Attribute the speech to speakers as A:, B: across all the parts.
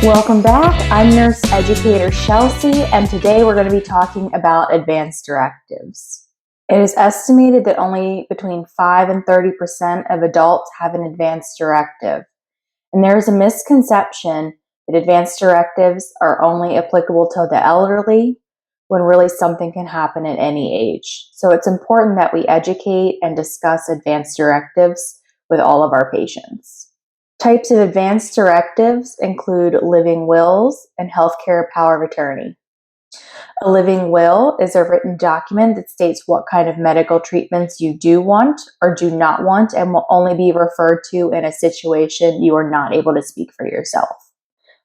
A: Welcome back. I'm nurse educator Chelsea, and today we're going to be talking about advance directives. It is estimated that only between 5 and 30% of adults have an advance directive. And there is a misconception that advance directives are only applicable to the elderly, when really something can happen at any age. So it's important that we educate and discuss advance directives with all of our patients. Types of advance directives include living wills and healthcare power of attorney. A living will is a written document that states what kind of medical treatments you do want or do not want and will only be referred to in a situation you are not able to speak for yourself.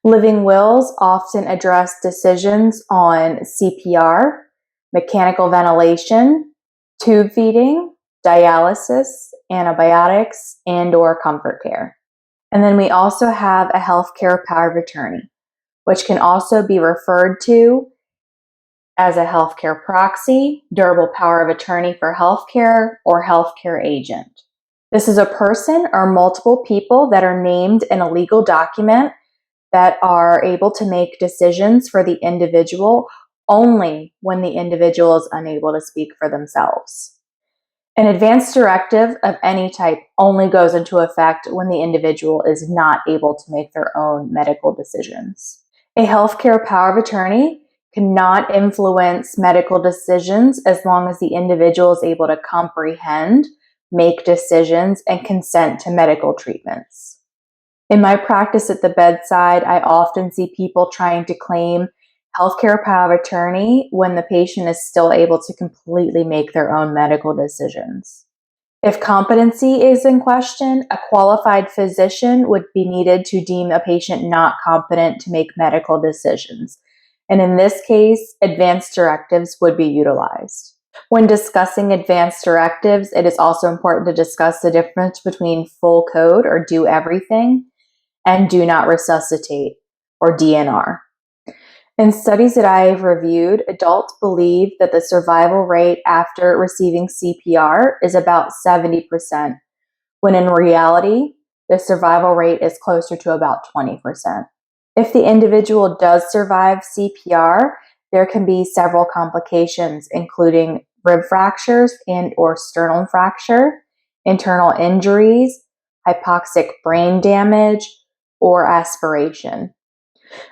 A: Living wills often address decisions on CPR, mechanical ventilation, tube feeding, dialysis, antibiotics, and/or comfort care. And then we also have a healthcare power of attorney, which can also be referred to as a healthcare proxy, durable power of attorney for healthcare, or healthcare agent. This is a person or multiple people that are named in a legal document that are able to make decisions for the individual only when the individual is unable to speak for themselves. An advance directive of any type only goes into effect when the individual is not able to make their own medical decisions. A healthcare power of attorney cannot influence medical decisions as long as the individual is able to comprehend, make decisions, and consent to medical treatments. In my practice at the bedside, I often see people trying to claim healthcare power of attorney when the patient is still able to completely make their own medical decisions. If competency is in question, a qualified physician would be needed to deem a patient not competent to make medical decisions. And in this case, advance directives would be utilized. When discussing advance directives, it is also important to discuss the difference between full code or do everything and do not resuscitate or DNR. In studies that I've reviewed, adults believe that the survival rate after receiving CPR is about 70%, when in reality, the survival rate is closer to about 20%. If the individual does survive CPR, there can be several complications, including rib fractures and/or sternum fracture, internal injuries, hypoxic brain damage, or aspiration.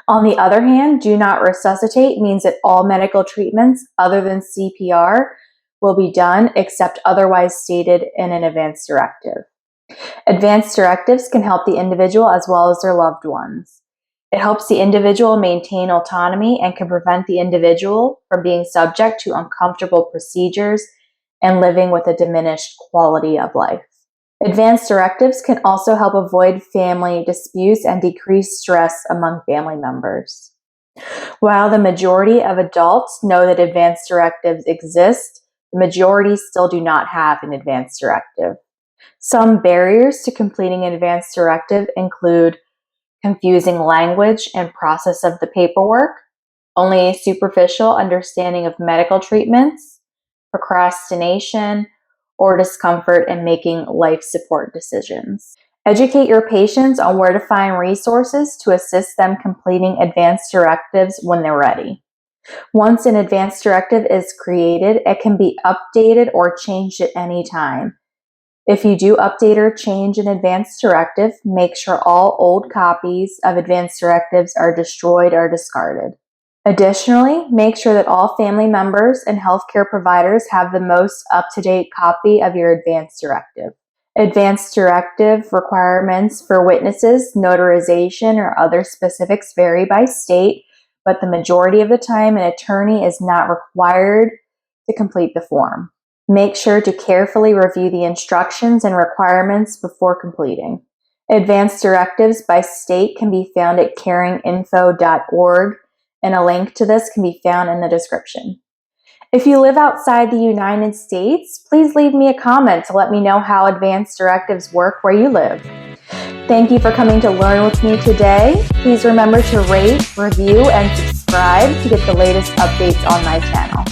A: On the other hand, do not resuscitate means that all medical treatments other than CPR will be done except otherwise stated in an advance directive. Advance directives can help the individual as well as their loved ones. It helps the individual maintain autonomy and can prevent the individual from being subject to uncomfortable procedures and living with a diminished quality of life. Advance directives can also help avoid family disputes and decrease stress among family members. While the majority of adults know that advance directives exist, the majority still do not have an advance directive. Some barriers to completing an advance directive include confusing language and process of the paperwork, only a superficial understanding of medical treatments, procrastination, or discomfort in making life support decisions. Educate your patients on where to find resources to assist them completing advance directives when they're ready. Once an advance directive is created, it can be updated or changed at any time. If you do update or change an advance directive, make sure all old copies of advance directives are destroyed or discarded. Additionally, make sure that all family members and healthcare providers have the most up-to-date copy of your advance directive. Advance directive requirements for witnesses, notarization, or other specifics vary by state, but the majority of the time an attorney is not required to complete the form. Make sure to carefully review the instructions and requirements before completing. Advance directives by state can be found at caringinfo.org, and a link to this can be found in the description. If you live outside the United States, please leave me a comment to let me know how advance directives work where you live. Thank you for coming to learn with me today. Please remember to rate, review, and subscribe to get the latest updates on my channel.